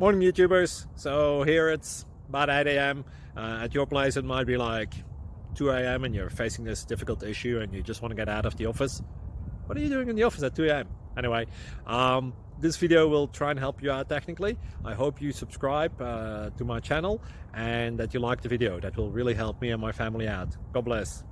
Morning YouTubers. So here it's about 8 a.m. At your place it might be like 2 a.m. and you're facing this difficult issue and you just want to get out of the office. What are you doing in the office at 2 a.m.? Anyway, this video will try and help you out technically. I hope you subscribe to my channel and that you like the video. That will really help me and my family out. God bless.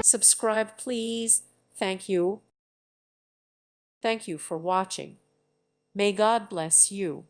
Subscribe, please. Thank you. Thank you for watching. May God bless you.